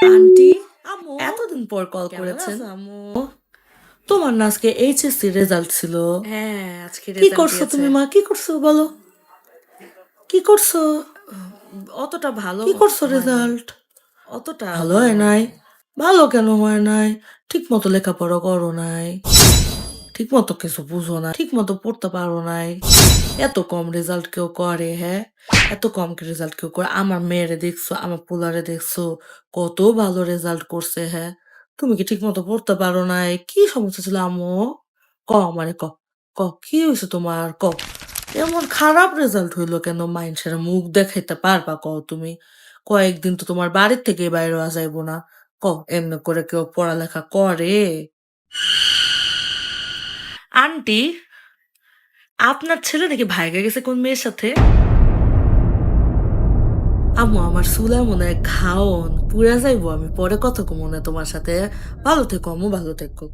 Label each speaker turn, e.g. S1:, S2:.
S1: Aunty,
S2: আম্মু
S1: এতদিন পর কল
S2: কেমন
S1: করেছেন।
S2: আছো আম্মু?
S1: তোমার না আজকে এইচএসসি রেজাল্ট ছিল?
S2: হ্যাঁ, আজকে
S1: কি
S2: রেজাল্ট
S1: করছো
S2: দিয়েছে।
S1: তুমি মা, কি করছো বলো? কি করছো?
S2: অতটা ভালো
S1: কি করছো
S2: হয় নাই।
S1: রেজাল্ট?
S2: অতটা
S1: ভালো
S2: ভালো
S1: হয়
S2: হয়
S1: নাই?
S2: নাই।
S1: ভালো কেন হয় নাই? ঠিক মতো লেখাপড়া করো নাই, ঠিক মতো কিছু বুঝো না, ঠিক মতো পড়তে পারো নাই। এত কম রেজাল্ট কেউ করে? হ্যাঁ, এত কম রেজাল্ট কেউ করে? আমার মেয়েরে দেখছো, আমার পোলারে দেখছো, কত ভালো রেজাল্ট করছে। হ্যাঁ, তুমি কি ঠিক মতো পড়তে পারো নাই? কি সমস্যা ছিল আম্মু? ক মানে ক, ক কি হয়েছে তোমার? ক এমন খারাপ রেজাল্ট হইলো কেন? মানুষের মুখ দেখাইতে পারবা ক তুমি? কয়েকদিন তো তোমার বাড়ির থেকে বাইরে আসা যাইবো না। ক এমনি করে কেউ পড়ালেখা করে? আন্টি, আপনার ছেলে নাকি ভাইগা গেছে কোন মেয়ের সাথে? আম্মু, আমার চুলা মনে হয় ঘাওন পুরা যাইবো, আমি পরে কথা কমু না তোমার সাথে। ভালো থেকো আম্মু, ভালো থেকো।